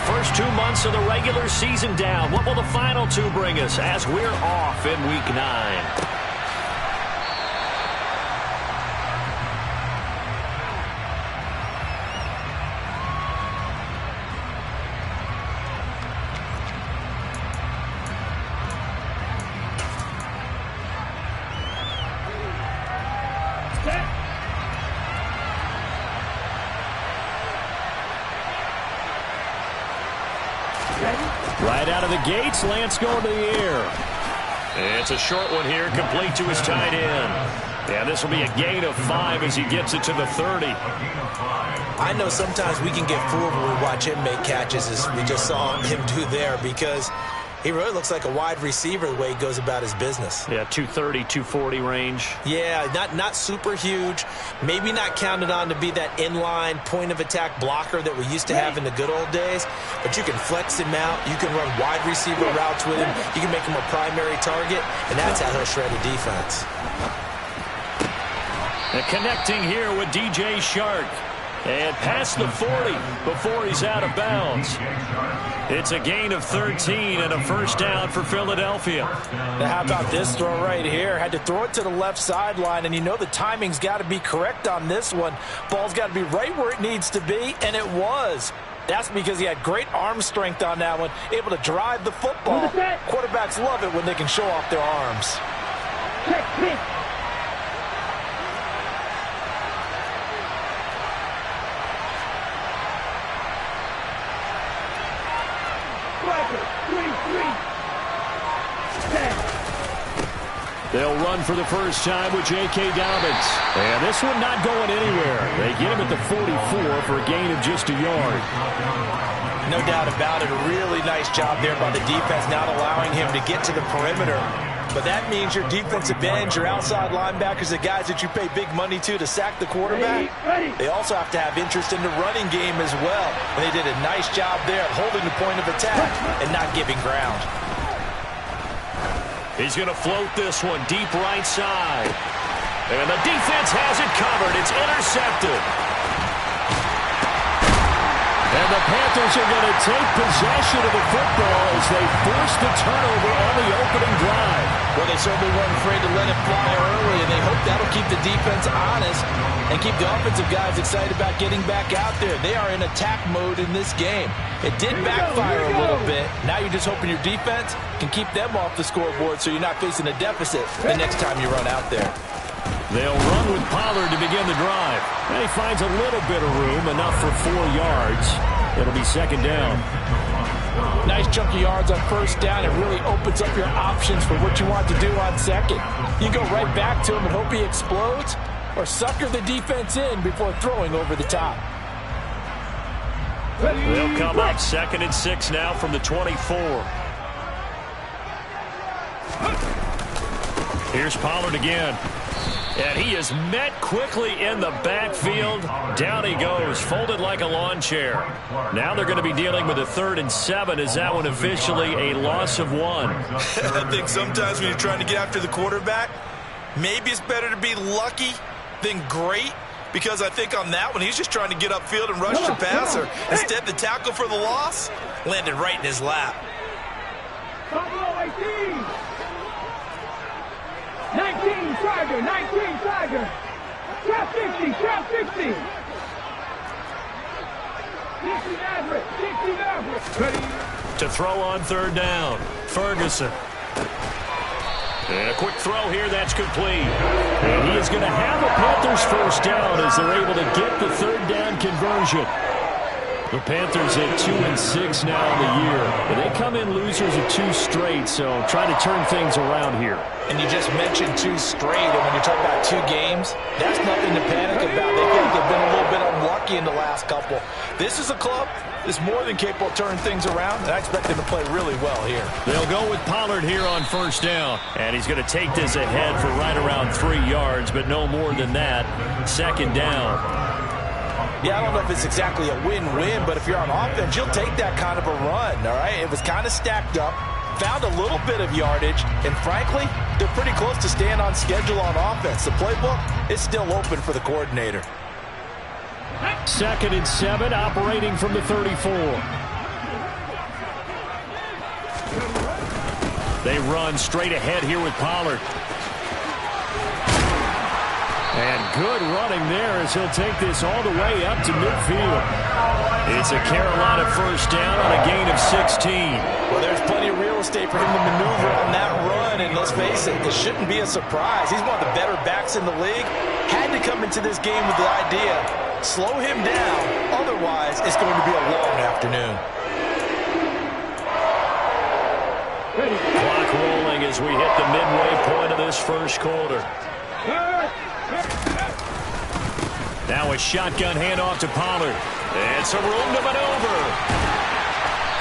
first 2 months of the regular season down. What will the final 2 bring us as we're off in Week 9? Right out of the gates, Lance going to the air. It's a short one here, complete to his tight end. Yeah, this will be a gain of 5 as he gets it to the 30. I know sometimes we can get fooled when we watch him make catches, as we just saw him do there, because he really looks like a wide receiver the way he goes about his business. Yeah, 230, 240 range. Yeah, not super huge. Maybe not counted on to be that inline point-of-attack blocker that we used to have in the good old days. But you can flex him out. You can run wide receiver routes with him. You can make him a primary target, and that's how he'll shred a defense. And connecting here with DJ Shark. And past the 40 before he's out of bounds. It's a gain of 13 and a first down for Philadelphia. Now how about this throw right here? Had to throw it to the left sideline, and you know the timing's got to be correct on this one. Ball's got to be right where it needs to be, and it was. That's because he had great arm strength on that one, able to drive the football. Quarterbacks love it when they can show off their arms. They'll run for the first time with J.K. Dobbins. And this one not going anywhere. They get him at the 44 for a gain of just a yard. No doubt about it. A really nice job there by the defense, not allowing him to get to the perimeter. But that means your defensive ends, your outside linebackers, the guys that you pay big money to sack the quarterback, they also have to have interest in the running game as well. And they did a nice job there of holding the point of attack and not giving ground. He's going to float this one deep right side. And the defense has it covered. It's intercepted. And the Panthers are going to take possession of the football as they force the turnover on the opening drive. Well, they certainly weren't afraid to let it fly early, and they hope that'll keep the defense honest and keep the offensive guys excited about getting back out there. They are in attack mode in this game. It did backfire a little bit. Now you're just hoping your defense can keep them off the scoreboard so you're not facing a deficit the next time you run out there. They'll run with Pollard to begin the drive. And he finds a little bit of room, enough for 4 yards. It'll be second down. Nice chunk of yards on first down. It really opens up your options for what you want to do on second. You go right back to him and hope he explodes, or sucker the defense in before throwing over the top. They'll come up 2nd and 6 now from the 24. Here's Pollard again. And he is met quickly in the backfield. Down he goes, folded like a lawn chair. Now they're going to be dealing with a 3rd and 7. Is that one officially a loss of 1? I think sometimes when you're trying to get after the quarterback, maybe it's better to be lucky than great. Because I think on that one, he's just trying to get upfield and rush the passer. Instead, the tackle for the loss landed right in his lap. 19 Tiger, 19 Tiger. Trap 50, trap 50. 60 Maverick, 60 Maverick. To throw on 3rd down, Ferguson. And a quick throw here, that's complete. And he is going to have a Panthers first down as they're able to get the 3rd down conversion. The Panthers at 2 and 6 now in the year. And they come in losers of 2 straight, so trying to turn things around here. And you just mentioned 2 straight, and when you're talking about 2 games, that's nothing to panic about. They feel like they've been a little bit unlucky in the last couple. This is a club that's more than capable of turning things around, and I expect them to play really well here. They'll go with Pollard here on first down. And he's going to take this ahead for right around 3 yards, but no more than that. 2nd down. Yeah, I don't know if it's exactly a win-win, but if you're on offense, you'll take that kind of a run, all right? It was kind of stacked up, found a little bit of yardage, and frankly, they're pretty close to staying on schedule on offense. The playbook is still open for the coordinator. 2nd and 7, operating from the 34. They run straight ahead here with Pollard. And good running there as he'll take this all the way up to midfield. It's a Carolina first down on a gain of 16. Well, there's plenty of real estate for him to maneuver on that run, and let's face it, it shouldn't be a surprise. He's one of the better backs in the league. Had to come into this game with the idea, slow him down, otherwise it's going to be a long afternoon. Clock rolling as we hit the midway point of this first quarter. Now a shotgun handoff to Pollard. And some room to maneuver.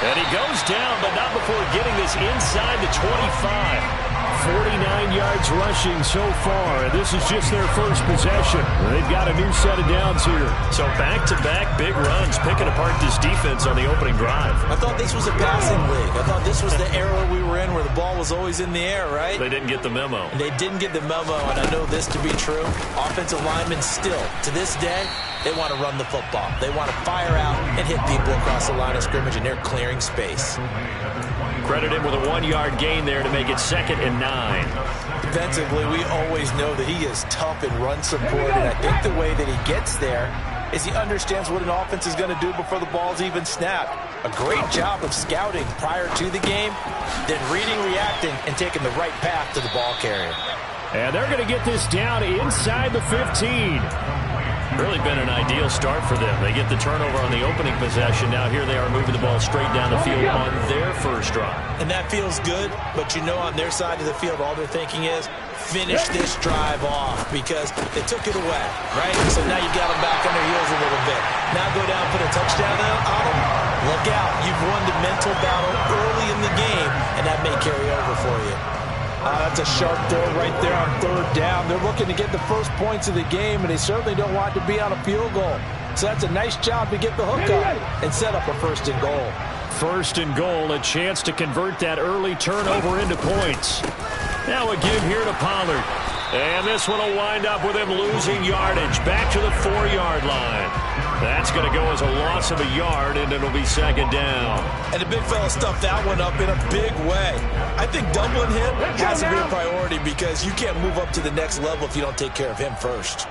And he goes down, but not before getting this inside the 25. 49 yards rushing so far, and this is just their first possession. They've got a new set of downs here. So back-to-back big runs, picking apart this defense on the opening drive. I thought this was a passing league. I thought this was the era we were in where the ball was always in the air, right? They didn't get the memo. They didn't get the memo, and I know this to be true. Offensive linemen still, to this day, they want to run the football. They want to fire out and hit people across the line of scrimmage, and they're clearing space. Credit him with a 1-yard gain there to make it 2nd and 9. Defensively, we always know that he is tough in run support, and I think the way that he gets there is he understands what an offense is going to do before the ball's even snapped. A great job of scouting prior to the game, then reading, reacting, and taking the right path to the ball carrier. And they're going to get this down inside the 15. Really been an ideal start for them. They get the turnover on the opening possession. Now here they are moving the ball straight down the field on their first drive. And that feels good, but you know on their side of the field, all they're thinking is, finish this drive off because they took it away, right? So now you got them back on their heels a little bit. Now go down, put a touchdown on them. Look out. You've won the mental battle early in the game, and that may carry over for you. That's a sharp throw right there on 3rd down. They're looking to get the first points of the game, and they certainly don't want to be on a field goal. So that's a nice job to get the hook up and set up a 1st and goal. 1st and goal, a chance to convert that early turnover into points. Now a give here to Pollard. And this one will wind up with him losing yardage back to the 4-yard line. That's going to go as a loss of a yard, and it'll be 2nd down. And the big fella stuffed that one up in a big way. I think doubling him has to be a priority because you can't move up to the next level if you don't take care of him first.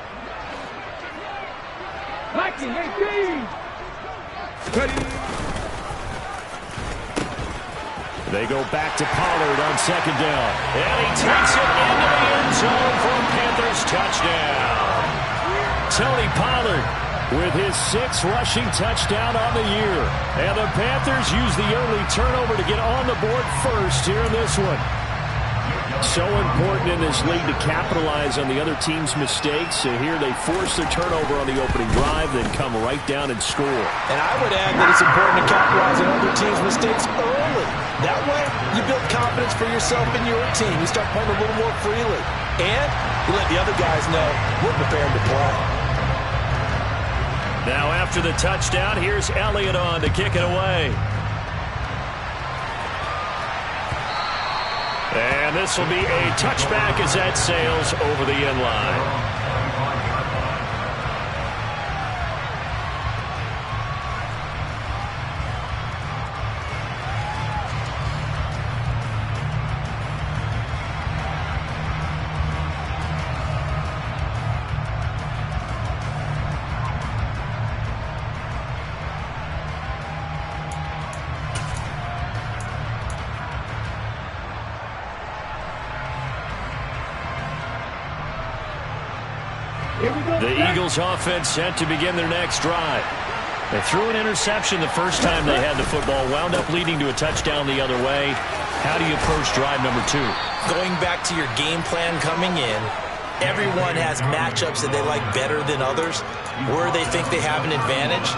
They go back to Pollard on 2nd down. And he takes it into the end zone for a Panthers touchdown. Tony Pollard with his 6th rushing touchdown on the year. And the Panthers use the early turnover to get on the board first here in this one. So important in this league to capitalize on the other team's mistakes. So here they force their turnover on the opening drive, then come right down and score. And I would add that it's important to capitalize on other teams' mistakes early. That way, you build confidence for yourself and your team. You start playing a little more freely. And you let the other guys know we're prepared to play. Now after the touchdown, here's Elliott on to kick it away. And this will be a touchback as that sails over the end line. The Eagles offense set to begin their next drive. They threw an interception the first time they had the football, wound up leading to a touchdown the other way. How do you approach drive number 2? Going back to your game plan coming in, everyone has matchups that they like better than others. Where they think they have an advantage,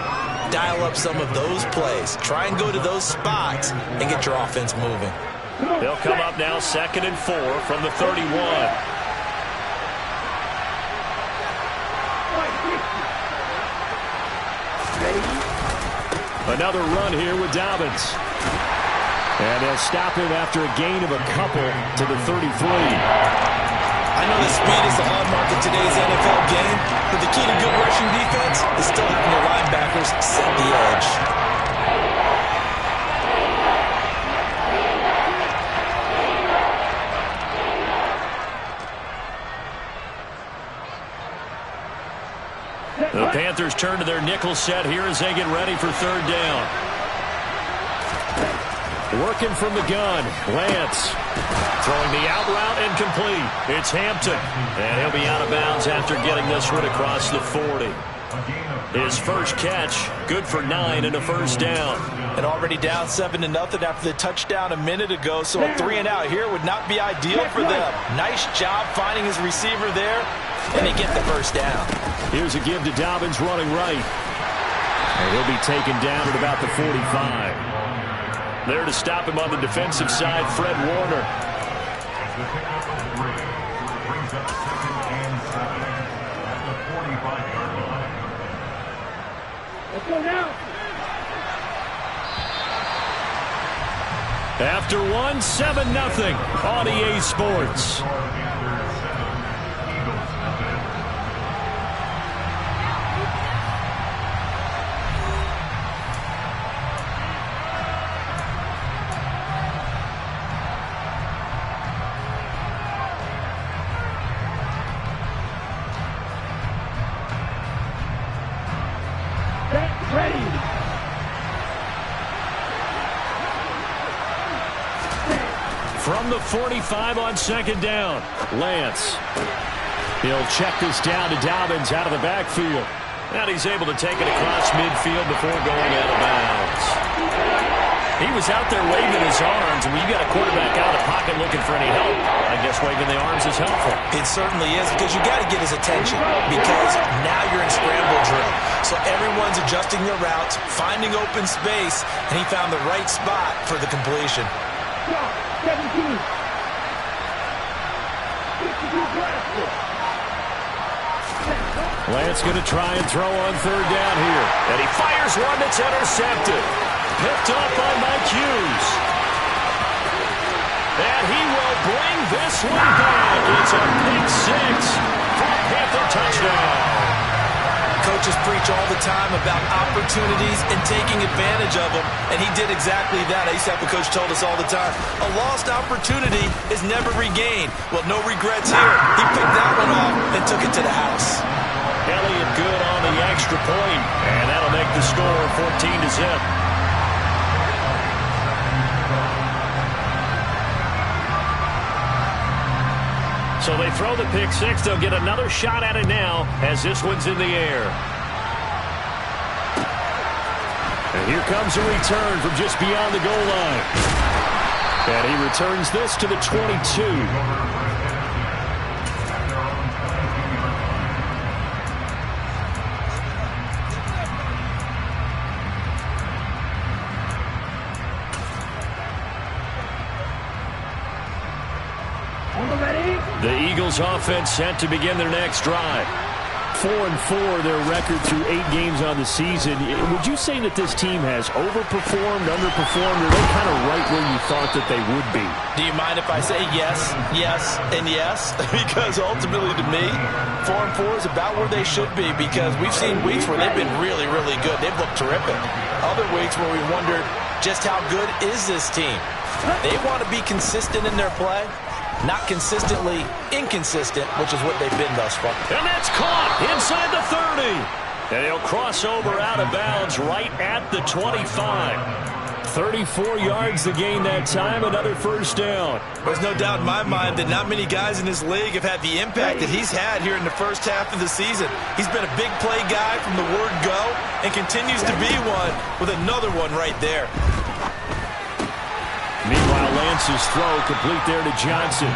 dial up some of those plays. Try and go to those spots and get your offense moving. They'll come up now 2nd and 4 from the 31. Another run here with Dobbins. And they'll stop him after a gain of a couple to the 33. I know the speed is the hallmark of today's NFL game, but the key to good rushing defense is still having your linebackers set the edge. The Panthers turn to their nickel set here as they get ready for third down. Working from the gun, Lance. Throwing the out route and complete. It's Hampton. And he'll be out of bounds after getting this one across the 40. His first catch, good for 9 and a first down. And already down 7-0 after the touchdown a minute ago, so a 3 and out here would not be ideal for them. Nice job finding his receiver there, and they get the first down. Here's a give to Dobbins running right. And he'll be taken down at about the 45. There to stop him on the defensive side, Fred Warner. Let's go now. After one, 7-0 on EA Sports. From the 45 on second down, Lance. He'll check this down to Dobbins out of the backfield. And he's able to take it across midfield before going out of bounds. He was out there waving his arms, and when you got a quarterback out of pocket looking for any help, I guess waving the arms is helpful. It certainly is, because you got to get his attention, because now you're in scramble drill. So everyone's adjusting their routes, finding open space, and he found the right spot for the completion. 17. Lance going to try and throw on third down here. And he fires one that's intercepted. Picked up by Mike Hughes. And he will bring this one back. It's a pick six for a Panther touchdown. Coaches preach all the time about opportunities and taking advantage of them, and he did exactly that. I used to have a coach told us all the time, a lost opportunity is never regained. Well, no regrets here. He picked that one off and took it to the house. Elliott good on the extra point, and that'll make the score 14-0. So they throw the pick six. They'll get another shot at it now as this one's in the air. And here comes a return from just beyond the goal line. And he returns this to the 22. The Eagles offense set to begin their next drive. 4-4 their record through 8 games on the season. Would you say that this team has overperformed, underperformed, or are they kind of right where you thought that they would be? Do you mind if I say yes, yes, and yes? Because ultimately to me, 4-4 is about where they should be, because we've seen weeks where they've been really, really good. They've looked terrific. Other weeks where we wondered just how good is this team. They want to be consistent in their play. Not consistently inconsistent, which is what they've been thus far. And that's caught inside the 30. And he'll cross over out of bounds right at the 25. 34 yards to gain that time, another first down. There's no doubt in my mind that not many guys in this league have had the impact that he's had here in the first half of the season. He's been a big play guy from the word go and continues to be one with another one right there. Meanwhile, Lance's throw complete there to Johnson.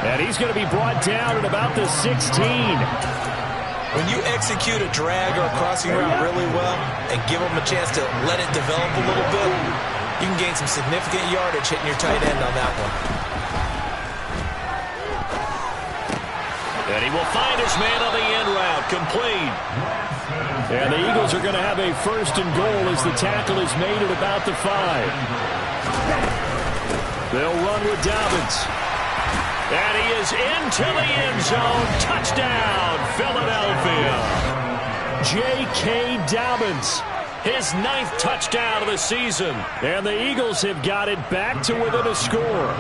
And he's going to be brought down at about the 16. When you execute a drag or a crossing route really well and give them a chance to let it develop a little bit, you can gain some significant yardage hitting your tight end on that one. And he will find his man on the end route, complete. And the Eagles are going to have a first and goal as the tackle is made at about the 5. They'll run with Dobbins. And he is into the end zone. Touchdown, Philadelphia. J.K. Dobbins, his 9th touchdown of the season. And the Eagles have got it back to within a score.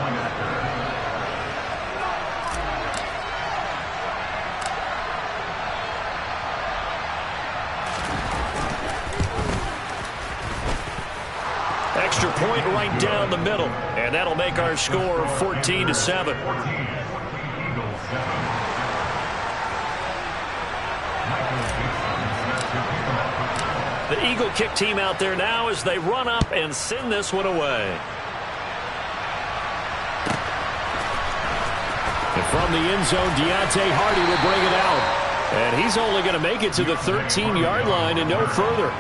extra point right down the middle. And that'll make our score 14-7. The Eagle kick team out there now as they run up and send this one away. And from the end zone, Deontay Hardy will bring it out. And he's only going to make it to the 13-yard line and no further.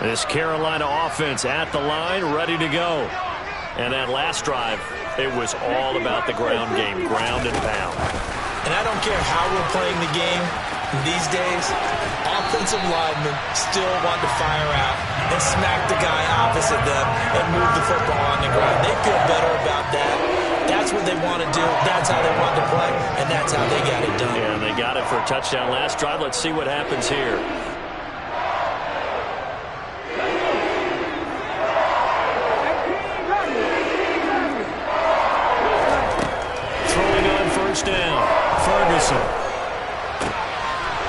This Carolina offense at the line, ready to go. And that last drive, it was all about the ground game, ground and pound. And I don't care how we're playing the game these days, offensive linemen still want to fire out and smack the guy opposite them and move the football on the ground. They feel better about that. That's what they want to do. That's how they want to play, and that's how they got it done. Yeah, and they got it for a touchdown last drive. Let's see what happens here. Throwing on first down, Ferguson.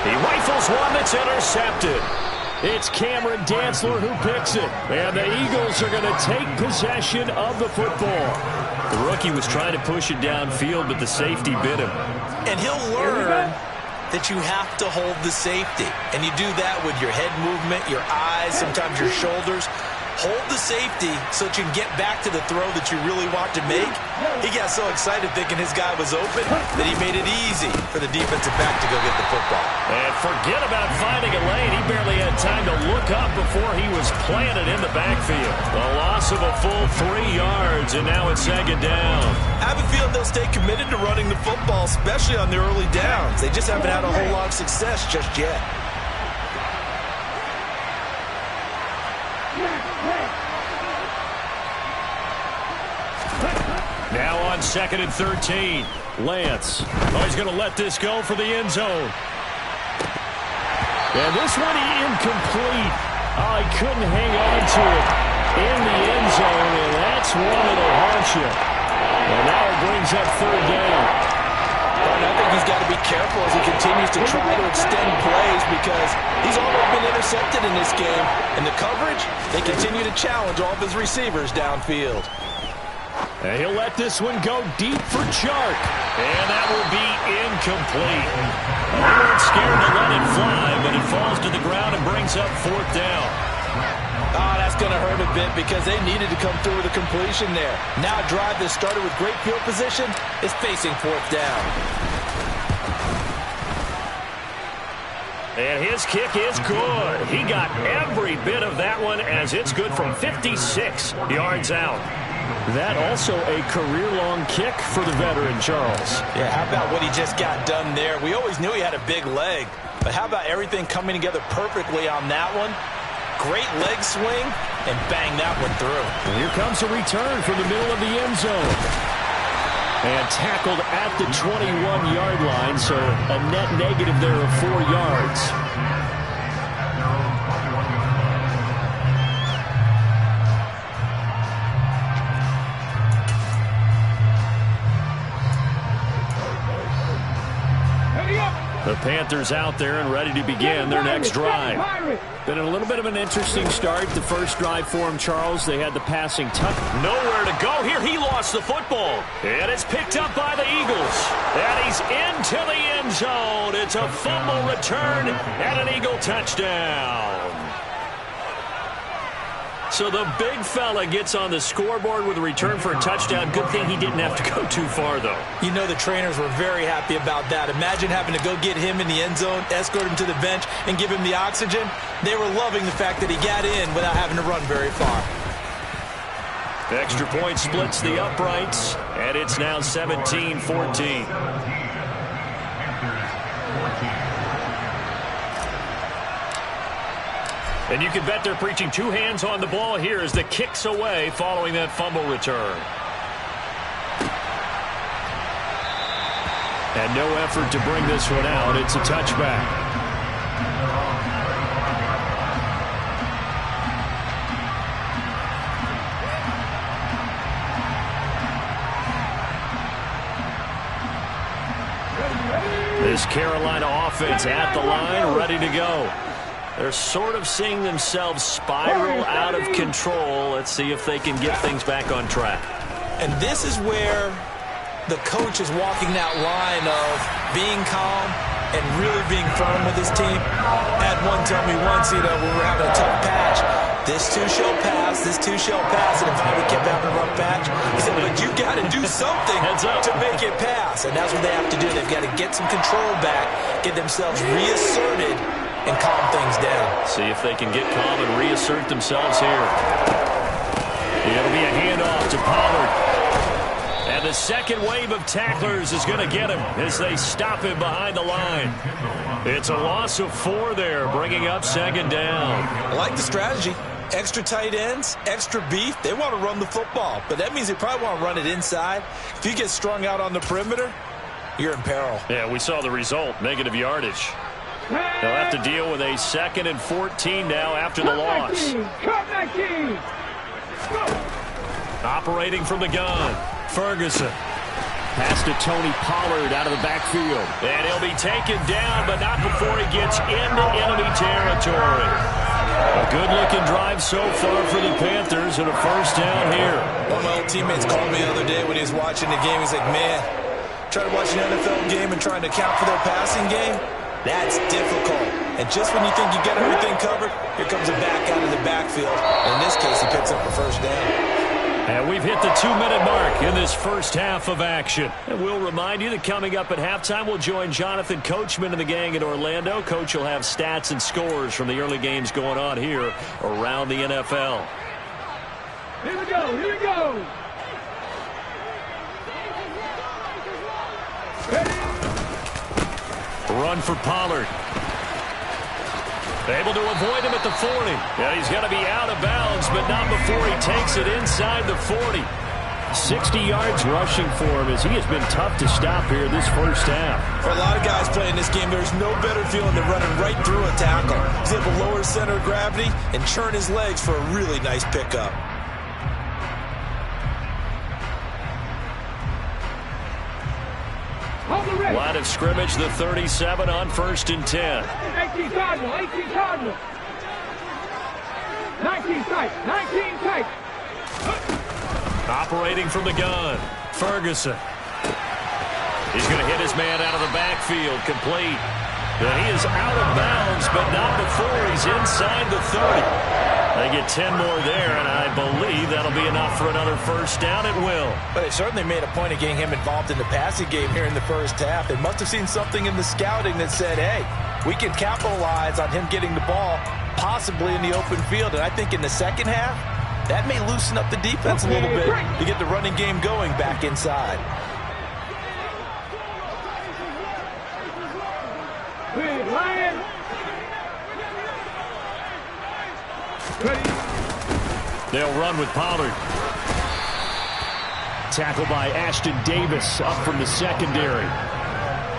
He rifles one that's intercepted. It's Cameron Dantzler who picks it. And the Eagles are going to take possession of the football. The rookie was trying to push it downfield, but the safety bit him. And he'll learn that you have to hold the safety. And you do that with your head movement, your eyes, sometimes your shoulders. Hold the safety so that you can get back to the throw that you really want to make. He got so excited thinking his guy was open that he made it easy for the defensive back to go get the football. And forget about finding a lane. He barely had time to look up before he was planted in the backfield. A loss of a full 3 yards, and now it's second down. I have a feeling they'll stay committed to running the football, especially on their early downs. They just haven't had a whole lot of success just yet. Now on 2nd and 13, Lance. Oh, he's going to let this go for the end zone. And this one incomplete. Oh, he couldn't hang on to it in the end zone, and that's one that'll haunt you. And now it brings up third down. And I think he's got to be careful as he continues to try to extend plays because he's already been intercepted in this game. And the coverage, they continue to challenge all of his receivers downfield. And he'll let this one go deep for Chark. And that will be incomplete. They weren't scared to let it fly, but it falls to the ground and brings up fourth down. Oh, that's going to hurt a bit because they needed to come through with a completion there. Now a drive that started with great field position is facing fourth down. And his kick is good. He got every bit of that one as it's good from 56 yards out. That also a career-long kick for the veteran, Charles. Yeah, how about what he just got done there? We always knew he had a big leg, but how about everything coming together perfectly on that one? Great leg swing, and bang that one through. And here comes a return from the middle of the end zone. And tackled at the 21-yard line, so a net negative there of 4 yards. The Panthers out there and ready to begin their next drive. Been a little bit of an interesting start. The first drive for him, Charles, they had the passing touch. Nowhere to go here. He lost the football. And it's picked up by the Eagles. And he's into the end zone. It's a fumble return and an Eagle touchdown. So the big fella gets on the scoreboard with a return for a touchdown. Good thing he didn't have to go too far, though. You know the trainers were very happy about that. Imagine having to go get him in the end zone, escort him to the bench, and give him the oxygen. They were loving the fact that he got in without having to run very far. Extra point splits the uprights, and it's now 17-14. And you can bet they're preaching two hands on the ball here as the kick's away following that fumble return. And no effort to bring this one out. It's a touchback. This Carolina offense at the line, ready to go. They're sort of seeing themselves spiral out of control. Let's see if they can get things back on track. And this is where the coach is walking that line of being calm and really being firm with his team. Had one tell me once, when we were having a tough patch, this too shall pass, this too shall pass. And if I would keep having a rough patch, he said, but you got to do something to make it pass. And that's what they have to do. They've got to get some control back, get themselves reasserted, and calm things down. See if they can get calm and reassert themselves here. It'll be a handoff to Pollard. And the second wave of tacklers is going to get him as they stop him behind the line. It's a loss of 4 there, bringing up second down. I like the strategy. Extra tight ends, extra beef. They want to run the football, but that means they probably want to run it inside. If you get strung out on the perimeter, you're in peril. Yeah, we saw the result, negative yardage. They'll have to deal with a 2nd and 14 now after the loss. Cut 19. Operating from the gun, Ferguson. Pass to Tony Pollard out of the backfield. And he'll be taken down, but not before he gets into enemy territory. A good-looking drive so far for the Panthers and a first down here. One of my old teammates called me the other day when he was watching the game. He's like, man, trying to watch an NFL game and trying to account for their passing game? That's difficult. And just when you think you get everything covered, here comes a back out of the backfield. In this case, he picks up a first down. And we've hit the 2-minute mark in this first half of action. And we'll remind you that coming up at halftime, we'll join Jonathan Coachman and the gang in Orlando. Coach will have stats and scores from the early games going on here around the NFL. Here we go, here we go. Run for Pollard. Able to avoid him at the 40. Yeah, he's going to be out of bounds, but not before he takes it inside the 40. 60 yards rushing for him as he has been tough to stop here this first half. For a lot of guys playing this game, there's no better feeling than running right through a tackle. He's able to lower his center of gravity and churn his legs for a really nice pickup. Line of scrimmage, the 37 on 1st and 10. 18 Cardinal, 18 Cardinal. 19 tight, 19 tight. Operating from the gun, Ferguson. He's going to hit his man out of the backfield, complete. And he is out of bounds, but not before he's inside the 30. They get 10 more there, and I believe that'll be enough for another first down. It will. But they certainly made a point of getting him involved in the passing game here in the first half. They must have seen something in the scouting that said, hey, we can capitalize on him getting the ball, possibly in the open field. And I think in the second half, that may loosen up the defense a little bit to get the running game going back inside. Big Lion. They'll run with Pollard. Tackled by Ashton Davis up from the secondary.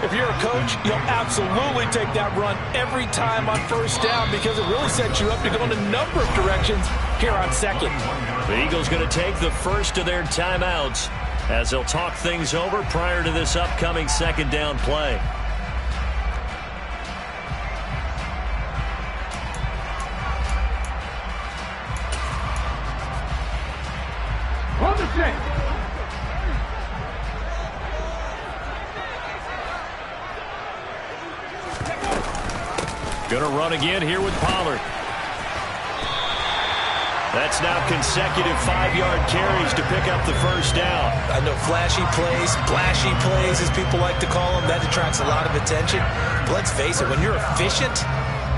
If you're a coach, you'll absolutely take that run every time on first down because it really sets you up to go in a number of directions here on second. The Eagles going to take the first of their timeouts as they'll talk things over prior to this upcoming second down play. On the set. Going to run again here with Pollard. That's now consecutive 5-yard carries to pick up the first down. I know flashy plays, splashy plays, as people like to call them, that attracts a lot of attention. But let's face it, when you're efficient,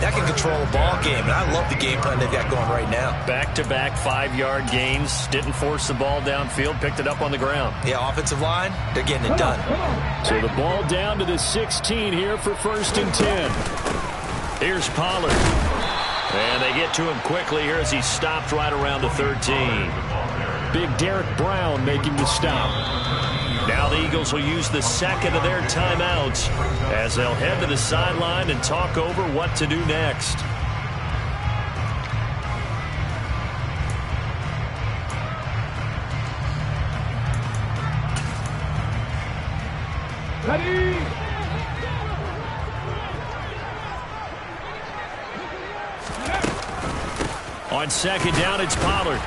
that can control a ball game, and I love the game plan they've got going right now. Back-to-back 5-yard gains. Didn't force the ball downfield. Picked it up on the ground. Yeah, offensive line, they're getting it done. So the ball down to the 16 here for 1st and 10. Here's Pollard. And they get to him quickly here as he stopped right around the 13. Big Derek Brown making the stop. Now the Eagles will use the second of their timeouts as they'll head to the sideline and talk over what to do next. Ready. On second down, it's Pollard.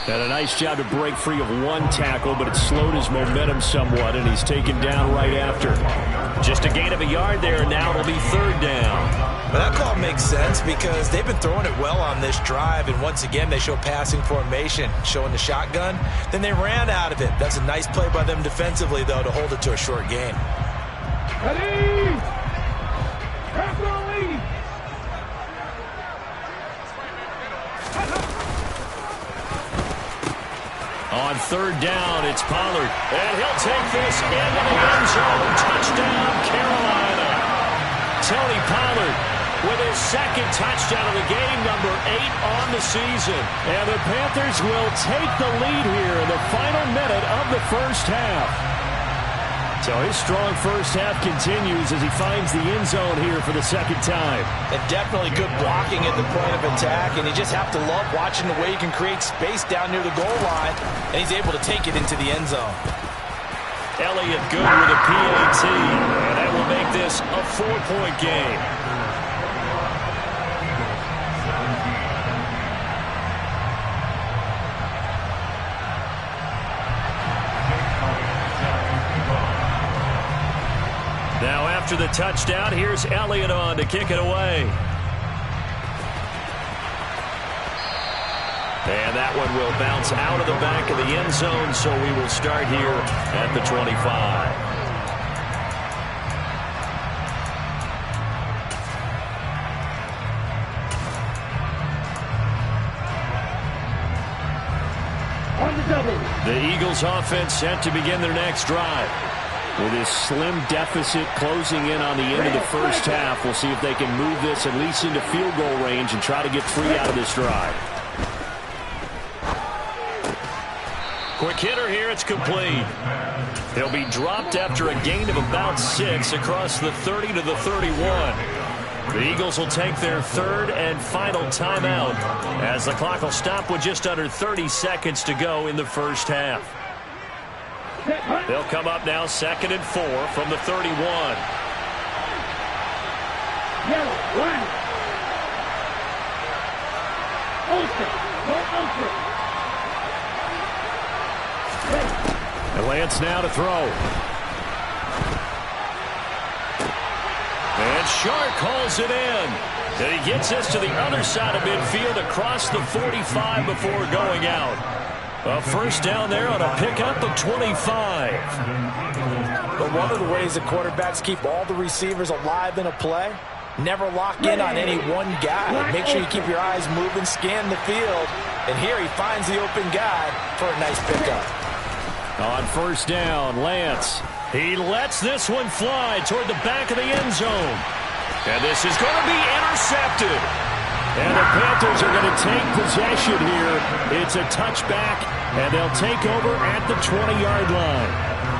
And a nice job to break free of one tackle, but it slowed his momentum somewhat, and he's taken down right after. Just a gain of a yard there, and now it'll be third down. Well, that call makes sense because they've been throwing it well on this drive, and once again they show passing formation, showing the shotgun. Then they ran out of it. That's a nice play by them defensively, though, to hold it to a short gain. Ready? Press on lead. On third down, it's Pollard. And he'll take this into the end zone. Touchdown, Carolina. Tony Pollard with his second touchdown of the game, number 8 on the season. And the Panthers will take the lead here in the final minute of the first half. So his strong first half continues as he finds the end zone here for the second time. And definitely good blocking at the point of attack, and you just have to love watching the way he can create space down near the goal line, and he's able to take it into the end zone. Elliott good with a PAT, and that will make this a 4-point game. Now after the touchdown, here's Elliott on to kick it away. And that one will bounce out of the back of the end zone, so we will start here at the 25. On the double. The Eagles offense set to begin their next drive. With this slim deficit closing in on the end of the first half, we'll see if they can move this at least into field goal range and try to get 3 out of this drive. Quick hitter here, it's complete. He'll be dropped after a gain of about 6 across the 30 to the 31. The Eagles will take their third and final timeout as the clock will stop with just under 30 seconds to go in the first half. They'll come up now 2nd and 4 from the 31. Yellow, line. Ulster, go Ulster. And Lance now to throw. And Shark calls it in. And he gets this to the other side of midfield across the 45 before going out. A first down there on a pickup of 25. But one of the ways that quarterbacks keep all the receivers alive in a play, never lock in on any one guy. Make sure you keep your eyes moving, scan the field, and here he finds the open guy for a nice pickup. On first down, Lance. He lets this one fly toward the back of the end zone. And this is going to be intercepted. And the Panthers are going to take possession here. It's a touchback, and they'll take over at the 20-yard line.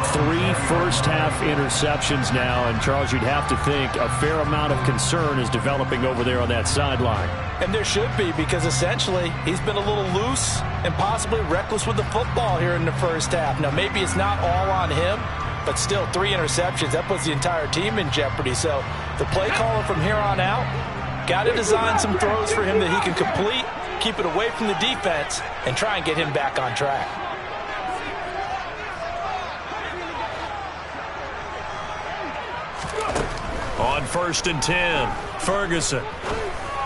3 first-half interceptions now, and Charles, you'd have to think a fair amount of concern is developing over there on that sideline. And there should be, because essentially he's been a little loose and possibly reckless with the football here in the first half. Now, maybe it's not all on him, but still 3 interceptions. That puts the entire team in jeopardy. So the play caller from here on out got to design some throws for him that he can complete, keep it away from the defense, and try and get him back on track. On 1st and 10, Ferguson.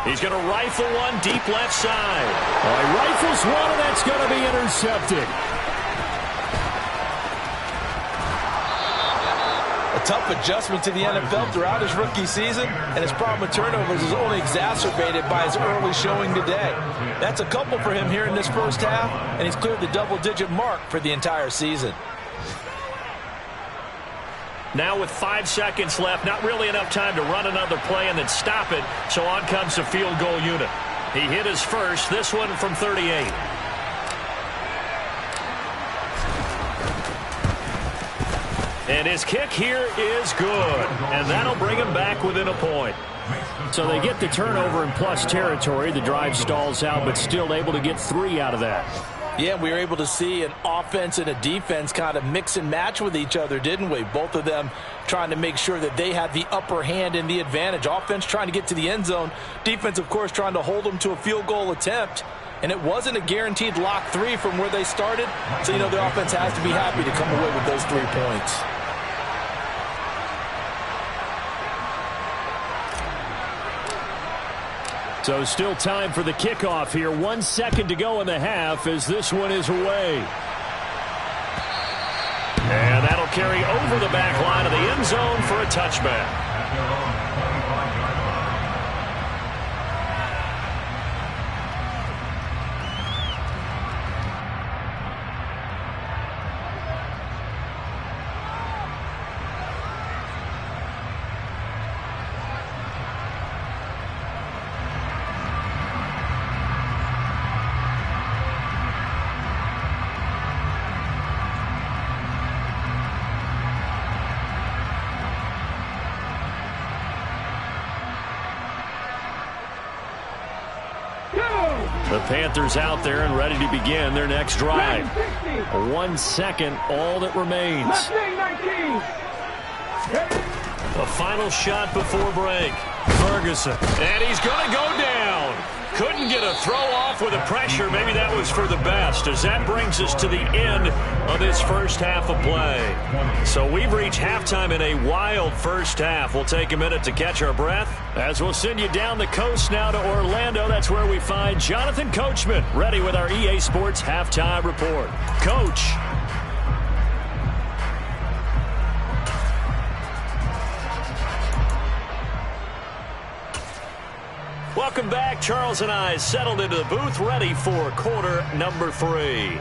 He's going to rifle one deep left side. He rifles one, and that's going to be intercepted. A tough adjustment to the NFL throughout his rookie season, and his problem with turnovers is only exacerbated by his early showing today. That's a couple for him here in this first half, and he's cleared the double-digit mark for the entire season. Now with 5 seconds left, not really enough time to run another play and then stop it, so on comes the field goal unit. He hit his first, this one from 38. And his kick here is good, and that'll bring him back within a point. So they get the turnover in plus territory. The drive stalls out, but still able to get 3 out of that. Yeah, we were able to see an offense and a defense kind of mix and match with each other, didn't we? Both of them trying to make sure that they had the upper hand and the advantage. Offense trying to get to the end zone. Defense, of course, trying to hold them to a field goal attempt. And it wasn't a guaranteed lock 3 from where they started. So, the offense has to be happy to come away with those 3 points. So still time for the kickoff here. 1 second to go in the half as this one is away. And that'll carry over the back line of the end zone for a touchback. The Panthers out there and ready to begin their next drive. 1 second, all that remains. A final shot before break. Ferguson. And he's going to go down. Couldn't get a throw off with the pressure. Maybe that was for the best, as that brings us to the end of this first half of play. So we've reached halftime in a wild first half. We'll take a minute to catch our breath as we'll send you down the coast now to Orlando. That's where we find Jonathan Coachman, ready with our EA Sports Halftime Report. Coach. Welcome back. Charles and I settled into the booth, ready for quarter number 3.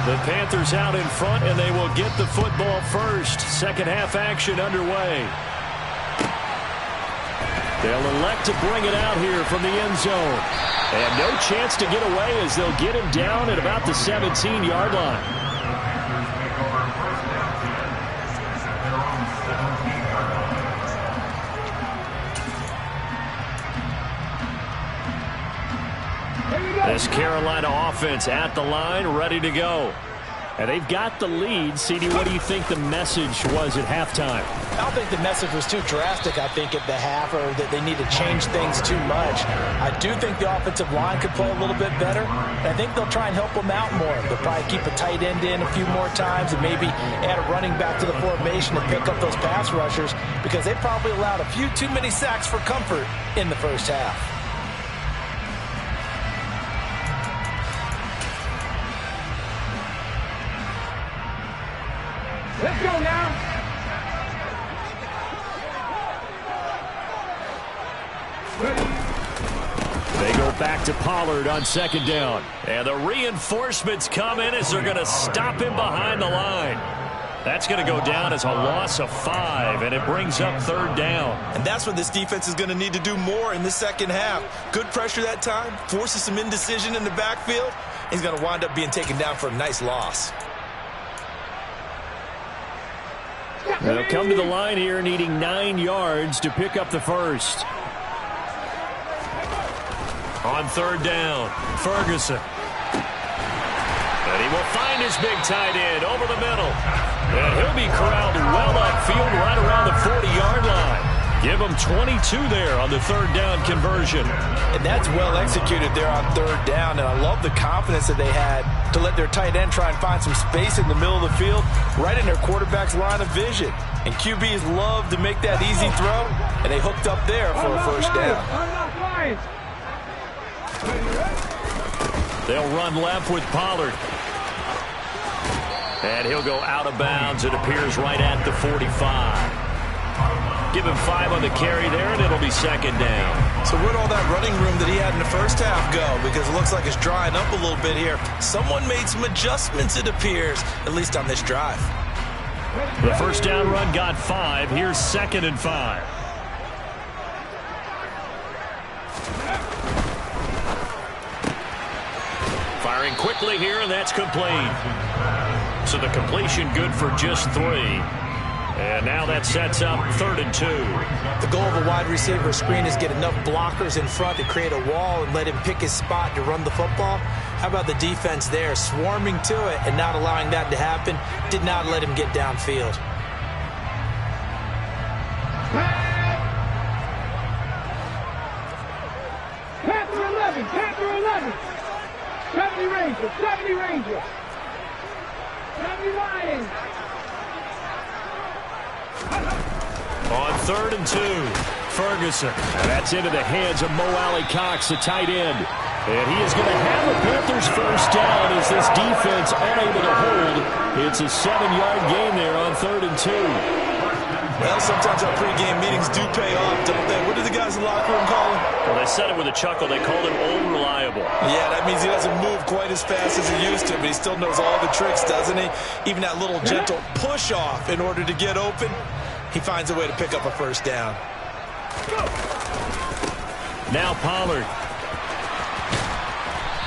The Panthers out in front, and they will get the football first. Second half action underway. They'll elect to bring it out here from the end zone. And no chance to get away as they'll get him down at about the 17-yard line. This Carolina offense at the line, ready to go. And they've got the lead. CD, what do you think the message was at halftime? I don't think the message was too drastic, I think, at the half, or that they need to change things too much. I do think the offensive line could play a little bit better. And I think they'll try and help them out more. They'll probably keep a tight end in a few more times and maybe add a running back to the formation to pick up those pass rushers, because they probably allowed a few too many sacks for comfort in the first half. Let's go now. They go back to Pollard on second down. And the reinforcements come in as they're going to stop him behind the line. That's going to go down as a loss of 5, and it brings up third down. And that's what this defense is going to need to do more in the second half. Good pressure that time, forces some indecision in the backfield. He's going to wind up being taken down for a nice loss. They'll come to the line here needing 9 yards to pick up the first. On third down, Ferguson. And he will find his big tight end over the middle. And he'll be corralled well upfield right around the 40-yard line. Give him 22 there on the third down conversion. And that's well executed there on third down. And I love the confidence that they had to let their tight end try and find some space in the middle of the field, right in their quarterback's line of vision. And QBs love to make that easy throw, and they hooked up there for a first down. They'll run left with Pollard. And he'll go out of bounds, it appears, right at the 45. Give him 5 on the carry there, and it'll be second down. So where'd all that running room that he had in the first half go? Because it looks like it's drying up a little bit here. Someone made some adjustments, it appears, at least on this drive. The first down run got 5. Here's second and 5. Firing quickly here, and that's complete. So the completion good for just 3. And now that sets up 3rd and 2. The goal of a wide receiver screen is get enough blockers in front to create a wall and let him pick his spot to run the football. How about the defense there, swarming to it and not allowing that to happen? Did not let him get downfield. Panther 11, Panther 11. 70 Rangers, 70 Rangers. 70 Lions. On 3rd and 2, Ferguson. And that's into the hands of Mo Alley Cox, the tight end. And he is going to have the Panthers first down as this defense unable to hold. It's a 7-yard gain there on 3rd and 2. Well, sometimes our pregame meetings do pay off, don't they? What did the guys in the locker room call him? Well, they said it with a chuckle. They called him old reliable. Yeah, that means he doesn't move quite as fast as he used to, but he still knows all the tricks, doesn't he? Even that little gentle push-off in order to get open. He finds a way to pick up a first down. Now Pollard.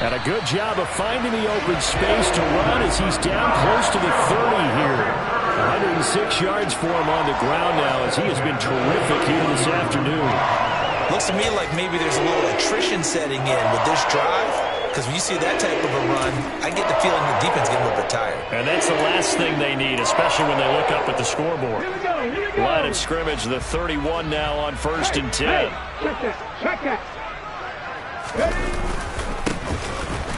And a good job of finding the open space to run as he's down close to the 30 here. 106 yards for him on the ground now as he has been terrific here this afternoon. Looks to me like maybe there's a little attrition setting in with this drive. Because when you see that type of a run, I get the feeling the defense getting a little bit tired. And that's the last thing they need, especially when they look up at the scoreboard. Line of scrimmage, the 31 now on 1st and 10. Hey, check that.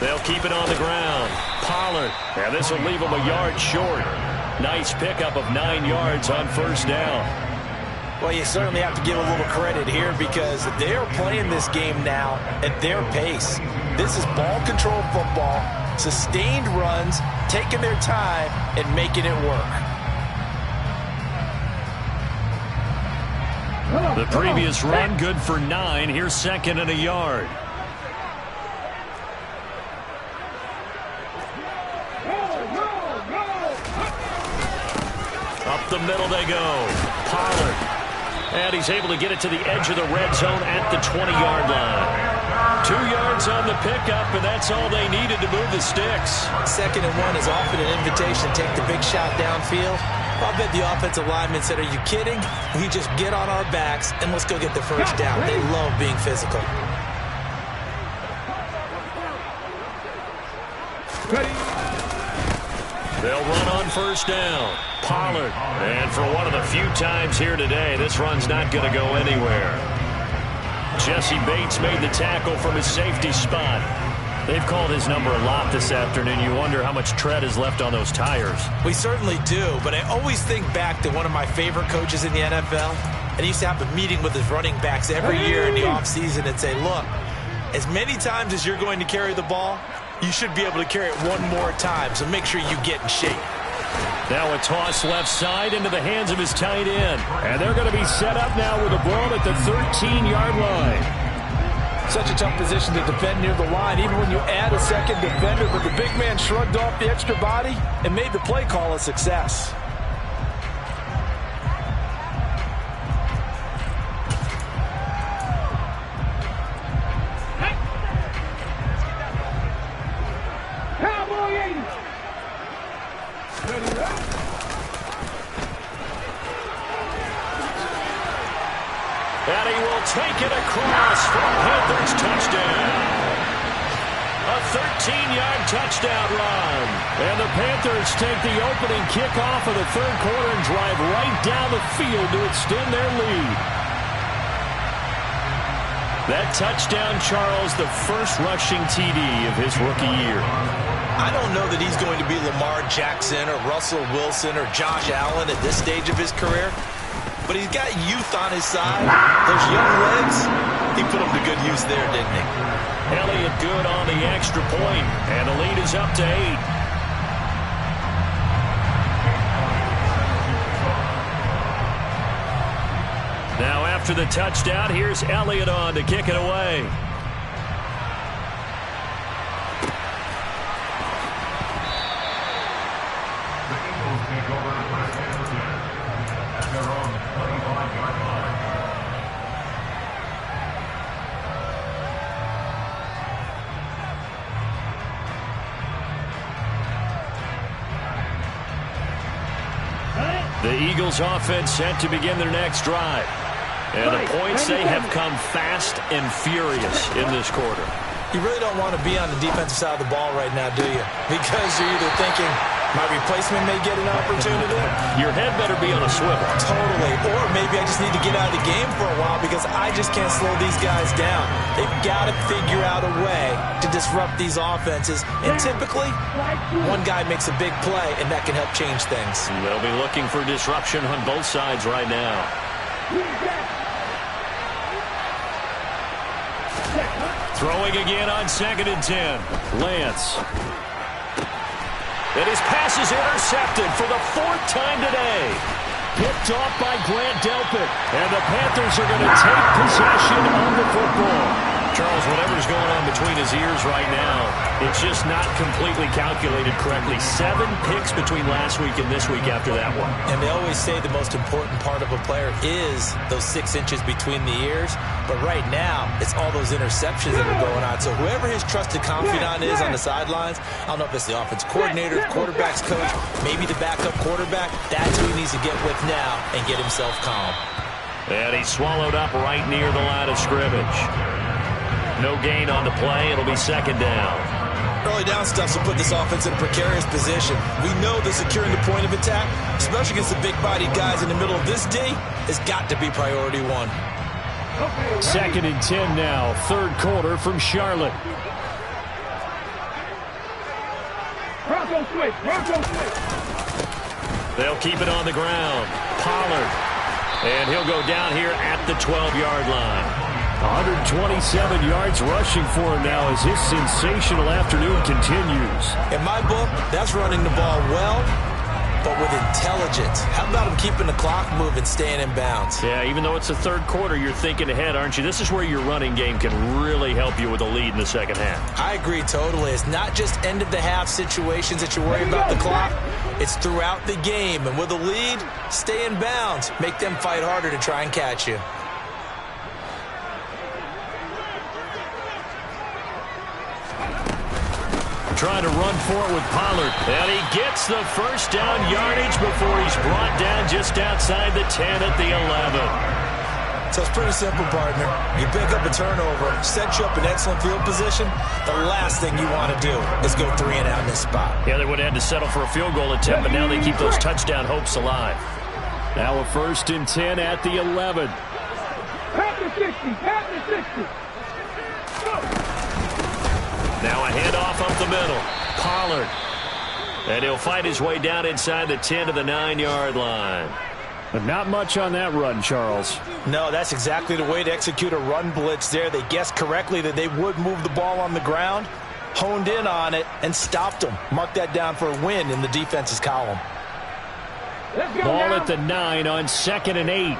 They'll keep it on the ground. Pollard. And this will leave them a yard short. Nice pickup of 9 yards on 1st down. Well, you certainly have to give a little credit here because they're playing this game now at their pace. This is ball control football, sustained runs, taking their time, and making it work. The previous run, good for 9. Here's 2nd and a yard. Up the middle they go. Pollard. And he's able to get it to the edge of the red zone at the 20-yard line. 2 yards on the pickup, and that's all they needed to move the sticks. 2nd and 1 is often an invitation to take the big shot downfield. I'll bet the offensive lineman said, "Are you kidding? We just get on our backs, and let's go get the first down." They love being physical. They'll run on 1st down. Pollard. And for one of the few times here today, this run's not going to go anywhere. Jesse Bates made the tackle from his safety spot. They've called his number a lot this afternoon. You wonder how much tread is left on those tires. We certainly do, but I always think back to one of my favorite coaches in the NFL. And he used to have a meeting with his running backs every year in the offseason and say, look, as many times as you're going to carry the ball, you should be able to carry it one more time, so make sure you get in shape. Now a toss left side into the hands of his tight end. And they're going to be set up now with a ball at the 13-yard line. Such a tough position to defend near the line, even when you add a second defender, but the big man shrugged off the extra body and made the play call a success. And he will take it across for Panthers touchdown. A 13-yard touchdown run. And the Panthers take the opening kickoff of the 3rd quarter and drive right down the field to extend their lead. That touchdown, Charles, the first rushing TD of his rookie year. I don't know that he's going to be Lamar Jackson or Russell Wilson or Josh Allen at this stage of his career. But he's got youth on his side. Those young legs, he put them to good use there, didn't he? Elliott good on the extra point, and the lead is up to 8. Now after the touchdown, here's Elliott on to kick it away. The Eagles offense set to begin their next drive. And the points, they have come fast and furious in this quarter. You really don't want to be on the defensive side of the ball right now, do you? Because you're either thinking, my replacement may get an opportunity. Your head better be on a swivel. Totally. Or maybe I just need to get out of the game for a while because I just can't slow these guys down. They've got to figure out a way to disrupt these offenses. And typically, one guy makes a big play, and that can help change things. They'll be looking for disruption on both sides right now. Throwing again on 2nd and 10. Lance. And his pass is intercepted for the 4th time today. Picked off by Grant Delpit. And the Panthers are going to take possession of the football. Charles, whatever's going on between his ears right now, it's just not completely calculated correctly. 7 picks between last week and this week after that one. And they always say the most important part of a player is those 6 inches between the ears. But right now, it's all those interceptions that are going on. So whoever his trusted confidant is on the sidelines, I don't know if it's the offense coordinator, quarterback's coach, maybe the backup quarterback, that's who he needs to get with now and get himself calm. And he's swallowed up right near the line of scrimmage. No gain on the play. It'll be 2nd down. Early down stuff will put this offense in a precarious position. We know that securing the point of attack, especially against the big-bodied guys in the middle of this D, has got to be priority 1. 2nd and 10 now. 3rd quarter from Charlotte. Bronco switch. Bronco switch. They'll keep it on the ground. Pollard. And he'll go down here at the 12-yard line. 127 yards rushing for him now as his sensational afternoon continues. In my book, that's running the ball well, but with intelligence. How about him keeping the clock moving, staying in bounds? Yeah, even though it's the 3rd quarter, you're thinking ahead, aren't you? This is where your running game can really help you with a lead in the 2nd half. I agree totally. It's not just end-of-the-half situations that you worry about the clock. It's throughout the game. And with a lead, stay in bounds. Make them fight harder to try and catch you. Trying to run for it with Pollard. And he gets the 1st down yardage before he's brought down just outside the 10 at the 11. So it's pretty simple, partner. You pick up a turnover, set you up in excellent field position. The last thing you want to do is go 3 and out in this spot. Yeah, they would have had to settle for a field goal attempt, but now they keep those touchdown hopes alive. Now a 1st and 10 at the 11. Pat the 60. Pat the 60. Go. Now a handoff up the middle. Pollard. And he'll fight his way down inside the 10 to the 9-yard line. But not much on that run, Charles. No, that's exactly the way to execute a run blitz there. They guessed correctly that they would move the ball on the ground, honed in on it, and stopped them. Mark that down for a win in the defense's column. Ball at the 9 on 2nd and 8.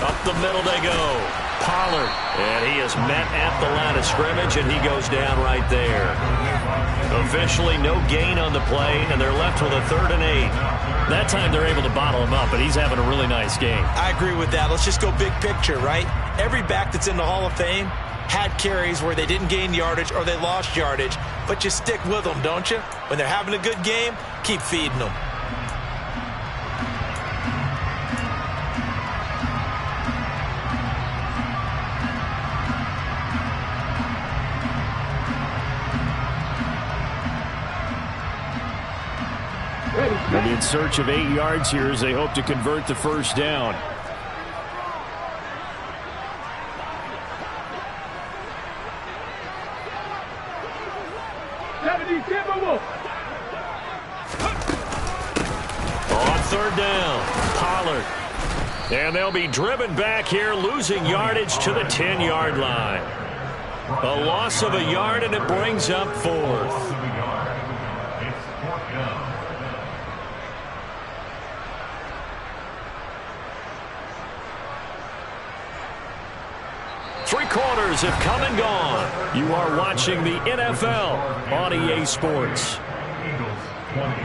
Up the middle they go. Pollard, and he is met at the line of scrimmage, and he goes down right there. Officially no gain on the play, and they're left with a 3rd and 8. That time they're able to bottle him up, but he's having a really nice game. I agree with that. Let's just go big picture, right? Every back that's in the Hall of Fame had carries where they didn't gain yardage or they lost yardage, but you stick with them, don't you? When they're having a good game, keep feeding them. They'll be in search of 8 yards here as they hope to convert the 1st down. On 3rd down, Pollard. And they'll be driven back here, losing yardage to the 10-yard line. A loss of a yard, and it brings up 4th. Three quarters have come and gone. You are watching the NFL on EA Sports. Eagles 20.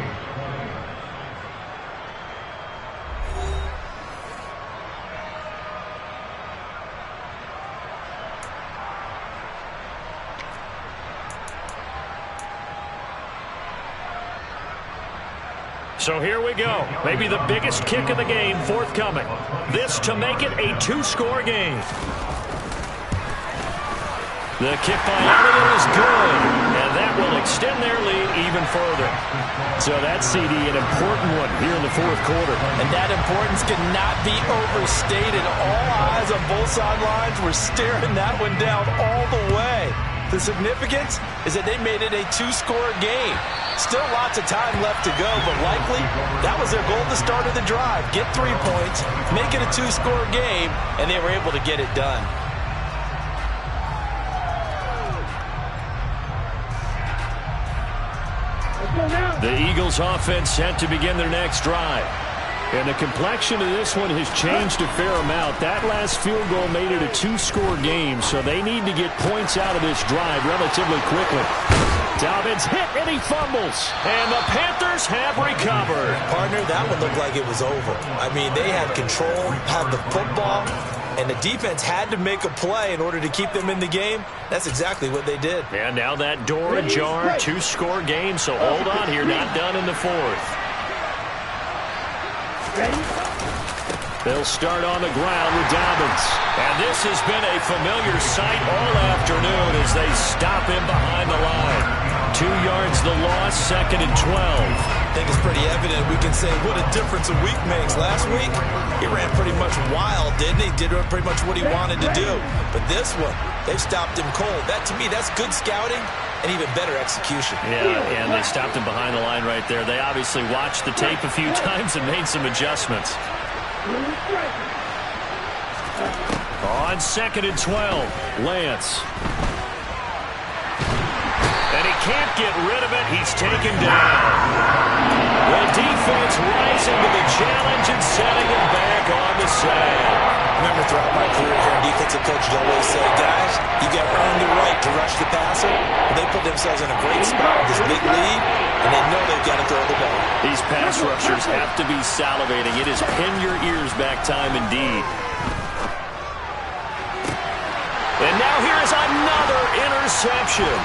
So here we go. Maybe the biggest kick of the game forthcoming. This to make it a two-score game. The kick by Elliott is good, and that will extend their lead even further. So that's, CD, an important one here in the fourth quarter. And that importance cannot be overstated. All eyes on both sidelines were staring that one down all the way. The significance is that they made it a two-score game. Still lots of time left to go, but likely that was their goal to start of the drive. Get 3 points, make it a two-score game, and they were able to get it done. The Eagles offense set to begin their next drive. And the complexion of this one has changed a fair amount. That last field goal made it a two-score game, so they need to get points out of this drive relatively quickly. Dobbins hit and he fumbles. And the Panthers have recovered. Partner, that one looked like it was over. I mean, they had control, had the football, and the defense had to make a play in order to keep them in the game. That's exactly what they did. And now that door ajar, two-score game, so hold on here, not done in the fourth. They'll start on the ground with Dobbins. And this has been a familiar sight all afternoon as they stop him behind the line. 2 yards the loss, 2nd and 12. I think it's pretty evident. We can say what a difference a week makes. Last week, he ran pretty much wild, didn't he? Did pretty much what he wanted to do. But this one, they've stopped him cold. That, to me, that's good scouting and even better execution. Yeah, and they stopped him behind the line right there. They obviously watched the tape a few times and made some adjustments. On 2nd and 12, Lance. And he can't get rid of it. He's taken down. The defense rising to the challenge and setting him back on the sack. Remember, throughout my career here, defensive coaches always say, guys, you got to earn the right to rush the passer. And they put themselves in a great spot with this big lead, and they know they've got to throw the ball. These pass rushers have to be salivating. It is pin your ears back time indeed. And now here is another interception.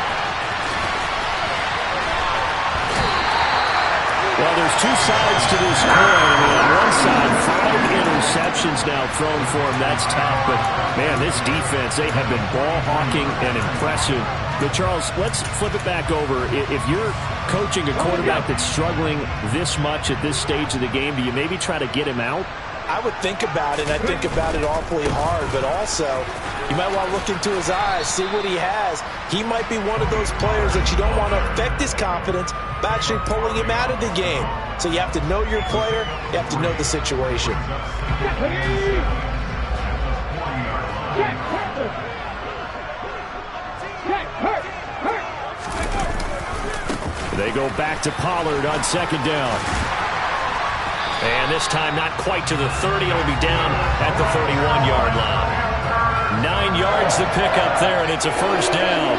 Well, there's two sides to this coin. I mean, on one side, 5 interceptions now thrown for him. That's tough. But, man, this defense, they have been ball hawking and impressive. But, Charles, let's flip it back over. If you're coaching a quarterback that's struggling this much at this stage of the game, do you maybe try to get him out? I would think about it, and I think about it awfully hard, but also you might want to look into his eyes, see what he has. He might be one of those players that you don't want to affect his confidence by actually pulling him out of the game. So you have to know your player, you have to know the situation. They go back to Pollard on 2nd down. And this time not quite to the 30. It'll be down at the 31-yard line. 9 yards to pick up there, and it's a first down.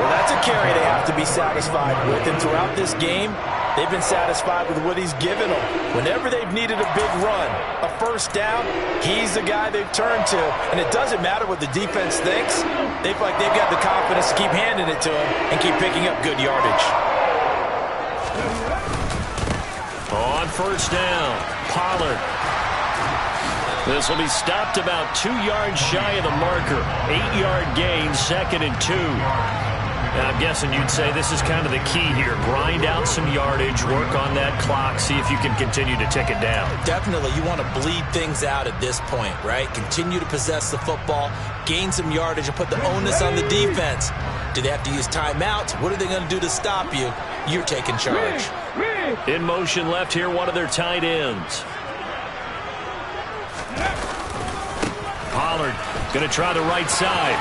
Well, that's a carry they have to be satisfied with. And throughout this game, they've been satisfied with what he's given them. Whenever they've needed a big run, a first down, he's the guy they've turned to. And it doesn't matter what the defense thinks. They feel like they've got the confidence to keep handing it to him and keep picking up good yardage. On first down, Pollard. This will be stopped about 2 yards shy of the marker. 8-yard gain, 2nd and 2. Now, I'm guessing you'd say this is kind of the key here. Grind out some yardage, work on that clock, see if you can continue to tick it down. Definitely. You want to bleed things out at this point, right? Continue to possess the football, gain some yardage, and put the onus on the defense. Do they have to use timeouts? What are they going to do to stop you? You're taking charge. In motion left here, one of their tight ends. Pollard going to try the right side.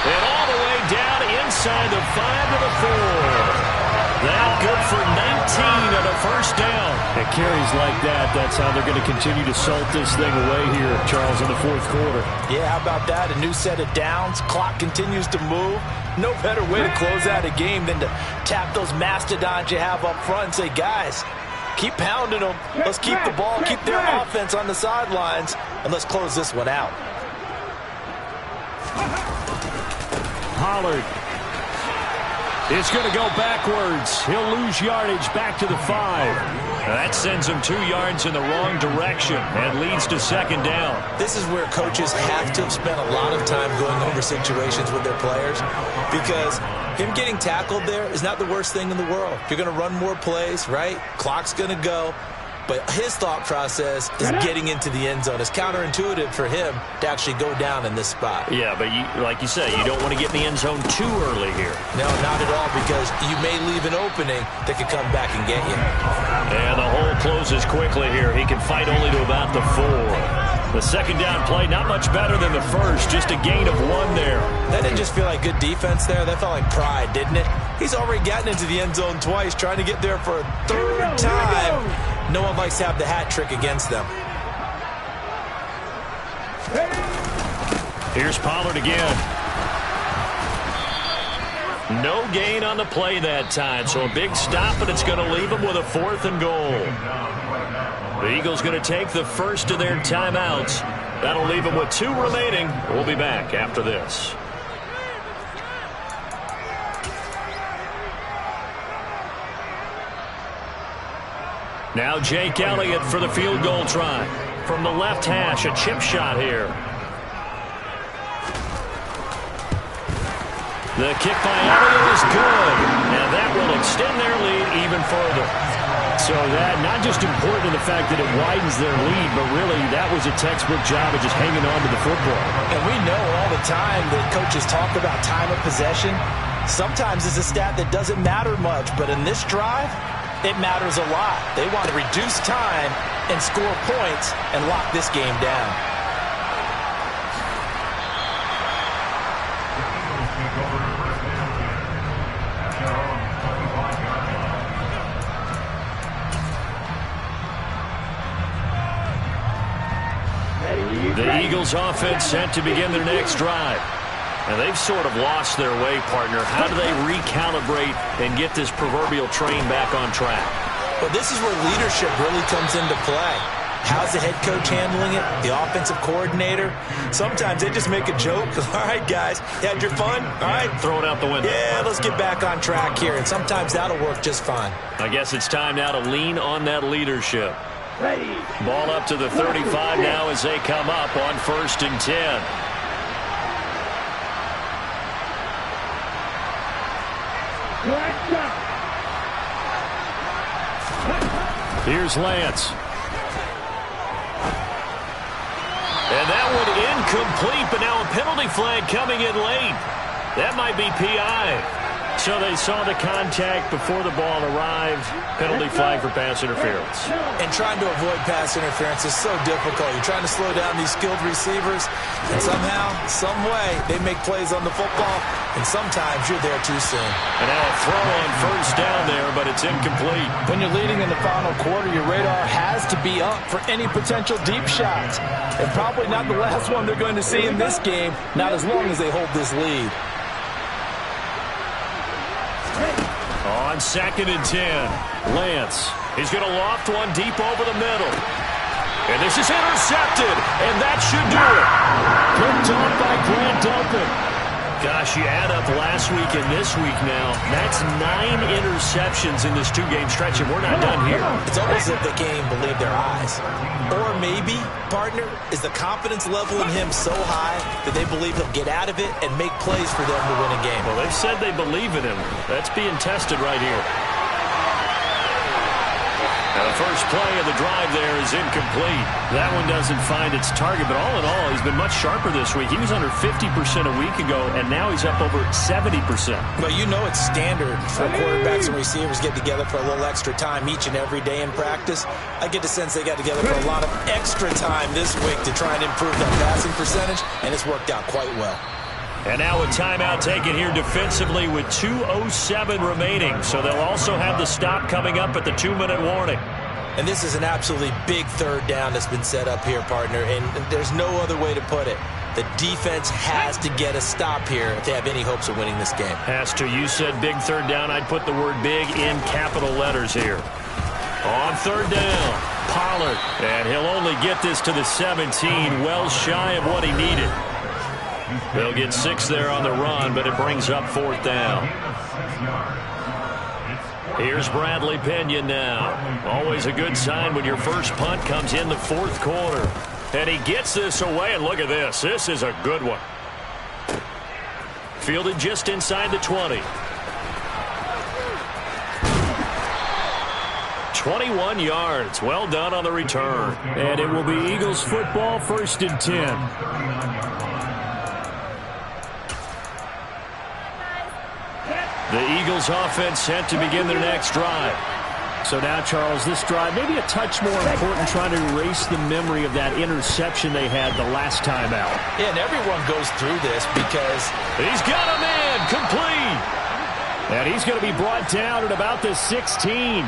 And all the way down inside the 5 to the 4. That good for 19 on a first down. It carries like that. That's how they're going to continue to salt this thing away here, Charles, in the fourth quarter. Yeah, how about that? A new set of downs. Clock continues to move. No better way to close out a game than to tap those mastodons you have up front and say, guys, keep pounding them. Let's keep the ball, keep their offense on the sidelines, and let's close this one out. Pollard It's going to go backwards. He'll lose yardage back to the 5. That sends him 2 yards in the wrong direction and leads to second down. This is where coaches have to have spent a lot of time going over situations with their players, because him getting tackled there is not the worst thing in the world. You're going to run more plays, right? Clock's going to go. But his thought process is getting into the end zone. It's counterintuitive for him to actually go down in this spot. Yeah, but like you say, you don't want to get in the end zone too early here. No, not at all, because you may leave an opening that could come back and get you. And the hole closes quickly here. He can fight only to about the 4. The second down play, not much better than the first, just a gain of 1 there. That didn't just feel like good defense there. That felt like pride, didn't it? He's already gotten into the end zone twice, trying to get there for a 3rd time. No one likes to have the hat trick against them. Here's Pollard again. No gain on the play that time, so a big stop, and it's going to leave him with a 4th and goal. The Eagles going to take the first of their timeouts. That'll leave them with 2 remaining. We'll be back after this. Now Jake Elliott for the field goal try. From the left hash, a chip shot here. The kick by Elliott is good. And that will extend their lead even further. So that not just important in the fact that it widens their lead, but really that was a textbook job of just hanging on to the football. And we know all the time that coaches talk about time of possession. Sometimes it's a stat that doesn't matter much, but in this drive, it matters a lot. They want to reduce time and score points and lock this game down. The Eagles offense set to begin their next drive. And they've sort of lost their way, partner. How do they recalibrate and get this proverbial train back on track? Well, this is where leadership really comes into play. How's the head coach handling it? The offensive coordinator? Sometimes they just make a joke. All right, guys, you had your fun? All right. Throw it out the window. Yeah, let's get back on track here. And sometimes that'll work just fine. I guess it's time now to lean on that leadership. Ball up to the 35 now as they come up on 1st and 10. Here's Lance. And that one incomplete, but now a penalty flag coming in late. That might be PI. So they saw the contact before the ball arrived. Penalty flag for pass interference. And trying to avoid pass interference is so difficult. You're trying to slow down these skilled receivers, and somehow, some way, they make plays on the football, and sometimes you're there too soon. And now a throw on 1st down there, but it's incomplete. When you're leading in the final quarter, your radar has to be up for any potential deep shots. And probably not the last one they're going to see in this game, not as long as they hold this lead. On 2nd and 10, Lance. He's going to loft one deep over the middle. And this is intercepted, and that should do it. Picked off by Grant Delpit. Gosh, you add up last week and this week now. That's 9 interceptions in this 2-game stretch, and we're not done here. It's almost as if they can't even believe their eyes. Or maybe, partner, is the confidence level in him so high that they believe he'll get out of it and make plays for them to win a game. Well, they've said they believe in him. That's being tested right here. Now, the first play of the drive there is incomplete. That one doesn't find its target, but all in all, he's been much sharper this week. He was under 50% a week ago, and now he's up over 70%. But you know it's standard for quarterbacks and receivers get together for a little extra time each and every day in practice. I get the sense they got together for a lot of extra time this week to try and improve that passing percentage, and it's worked out quite well. And now a timeout taken here defensively with 2:07 remaining. So they'll also have the stop coming up at the 2-minute warning. And this is an absolutely big 3rd down that's been set up here, partner. And there's no other way to put it. The defense has to get a stop here if they have any hopes of winning this game. Has to. You said big 3rd down. I'd put the word big in capital letters here. On 3rd down, Pollard. And he'll only get this to the 17, well shy of what he needed. They'll get 6 there on the run, but it brings up 4th down. Here's Bradley Pena now. Always a good sign when your first punt comes in the 4th quarter. And he gets this away, and look at this. This is a good one. Fielded just inside the 20. 21 yards. Well done on the return. And it will be Eagles football, 1st and 10. The Eagles offense set to begin their next drive. So now, Charles, this drive maybe a touch more important, trying to erase the memory of that interception they had the last time out. Yeah, and everyone goes through this because he's got a man complete. And he's going to be brought down at about the 16.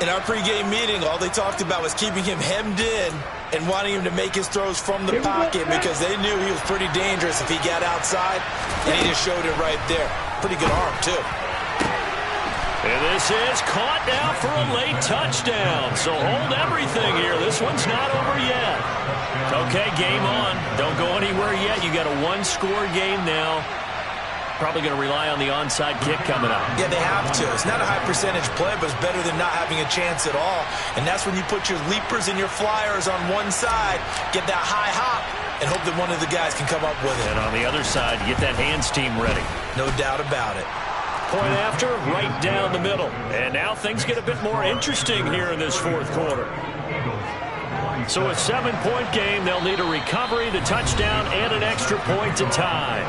In our pregame meeting, all they talked about was keeping him hemmed in and wanting him to make his throws from the pocket because they knew he was pretty dangerous if he got outside, and he just showed it right there. Pretty good arm, too. And this is caught now for a late touchdown. So hold everything here. This one's not over yet. Okay, game on. Don't go anywhere yet. You got a 1-score game now. Probably going to rely on the onside kick coming up. Yeah, they have to. It's not a high percentage play, but it's better than not having a chance at all. And that's when you put your leapers and your flyers on one side, get that high hop, and hope that one of the guys can come up with it. And on the other side, get that hands team ready. No doubt about it. Point after, right down the middle. And now things get a bit more interesting here in this 4th quarter. So a 7-point game. They'll need a recovery, the touchdown, and an extra point to tie.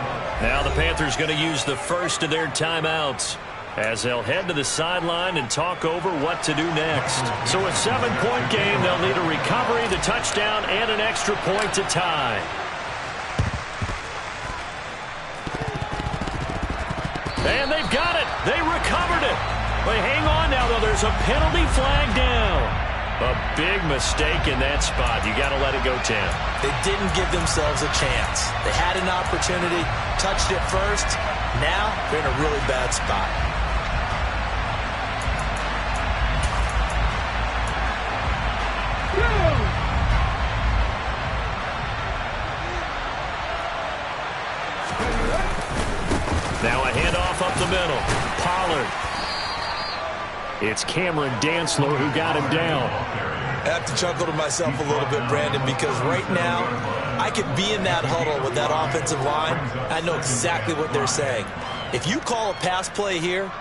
Now the Panthers going to use the first of their timeouts as they'll head to the sideline and talk over what to do next. So a 7-point game. They'll need a recovery, the touchdown, and an extra point to tie. And they've got it. They recovered it. They hang on now, though. There's a penalty flag down. A big mistake in that spot. You got to let it go, Tim. They didn't give themselves a chance. They had an opportunity, touched it first. Now they're in a really bad spot. Now a handoff up the middle. Pollard. It's Cameron Dantzler who got him down. I have to chuckle to myself a little bit, Brandon, because right now I could be in that huddle with that offensive line. I know exactly what they're saying. If you call a pass play here,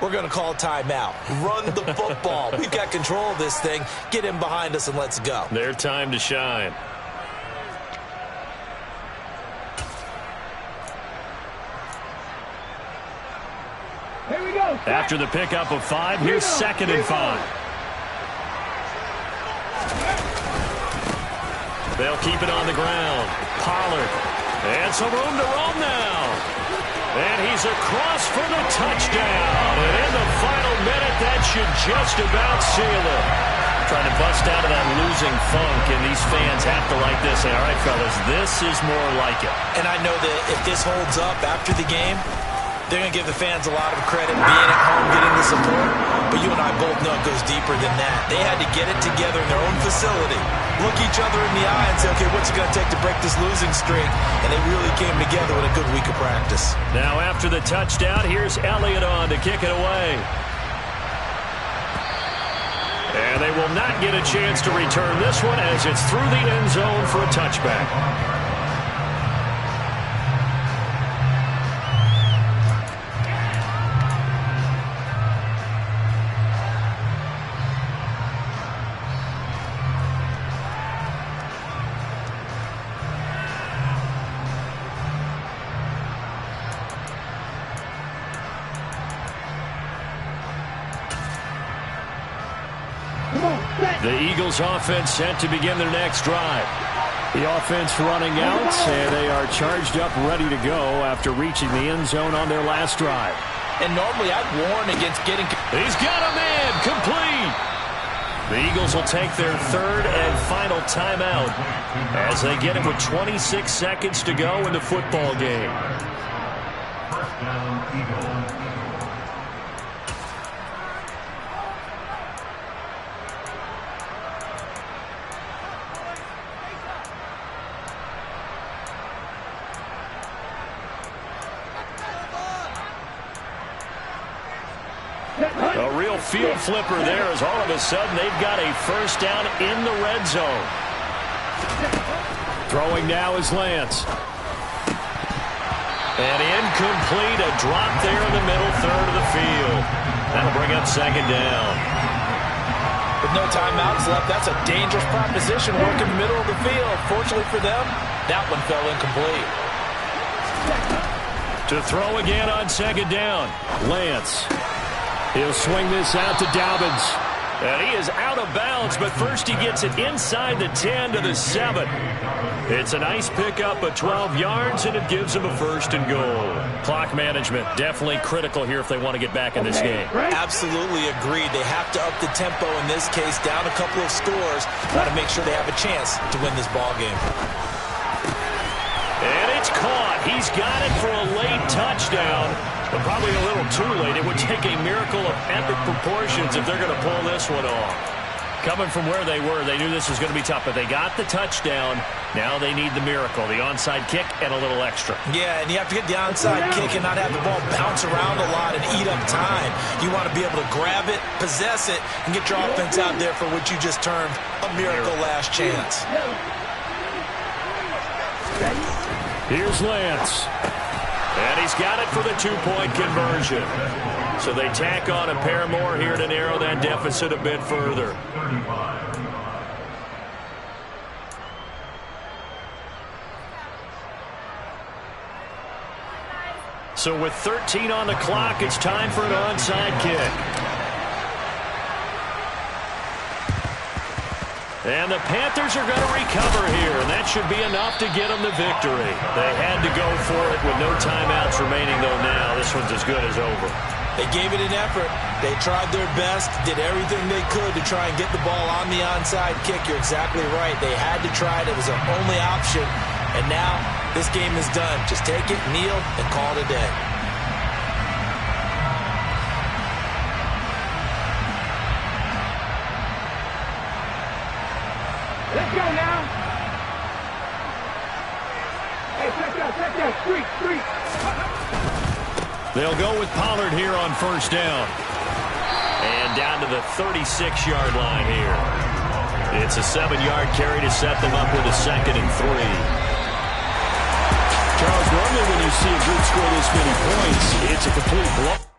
we're going to call a timeout. Run the football. We've got control of this thing. Get him behind us and let's go. Their time to shine. Here we go. After the pickup of 5, here's 2nd and 5. They'll keep it on the ground. Pollard. And some room to roam now. And he's across for the touchdown. And in the final minute, that should just about seal it. Trying to bust out of that losing funk, and these fans have to like this. Say, all right, fellas, this is more like it. And I know that if this holds up after the game, they're going to give the fans a lot of credit being at home, getting the support. But you and I both know it goes deeper than that. They had to get it together in their own facility, look each other in the eye and say, okay, what's it going to take to break this losing streak? And they really came together with a good week of practice. Now after the touchdown, here's Elliott on to kick it away. And they will not get a chance to return this one as it's through the end zone for a touchback. The Eagles offense set to begin their next drive. The offense running out, and they are charged up, ready to go after reaching the end zone on their last drive. And normally I'd warn against getting... He's got a man complete. The Eagles will take their 3rd and final timeout as they get it with 26 seconds to go in the football game. First down, Eagles. real field flipper there as all of a sudden they've got a first down in the red zone. Throwing now is Lance. And incomplete, a drop there in the middle third of the field. That'll bring up second down. With no timeouts left, that's a dangerous proposition working the middle of the field. Fortunately for them, that one fell incomplete. To throw again on second down, Lance. He'll swing this out to Dobbins. And he is out of bounds, but first he gets it inside the 10 to the 7. It's a nice pickup of 12 yards, and it gives him a first and goal. Clock management, definitely critical here if they want to get back in this game. Absolutely agreed. They have to up the tempo in this case, down a couple of scores. Got to make sure they have a chance to win this ball game. And it's caught. He's got it for a late touchdown, but probably a little too late. It would take a miracle of epic proportions if they're going to pull this one off. Coming from where they were, they knew this was going to be tough, but they got the touchdown. Now they need the miracle, the onside kick and a little extra. Yeah, and you have to get the onside kick and not have the ball bounce around a lot and eat up time. You want to be able to grab it, possess it, and get your offense out there for what you just termed a miracle last chance. Here's Lance. And he's got it for the two-point conversion. So they tack on a pair more here to narrow that deficit a bit further. So with 13 on the clock, it's time for an onside kick. And the Panthers are going to recover here, and that should be enough to get them the victory. They had to go for it with no timeouts remaining, though now this one's as good as over. They gave it an effort. They tried their best, did everything they could to try and get the ball on the onside kick. You're exactly right. They had to try it. It was their only option. And now this game is done. Just take it, kneel, and call it a day. Let's go now. Hey, check that street. They'll go with Pollard here on first down. And down to the 36-yard line here. It's a 7-yard carry to set them up with a 2nd and 3. Charles, normally when you see a group score this many points, it's a complete blow.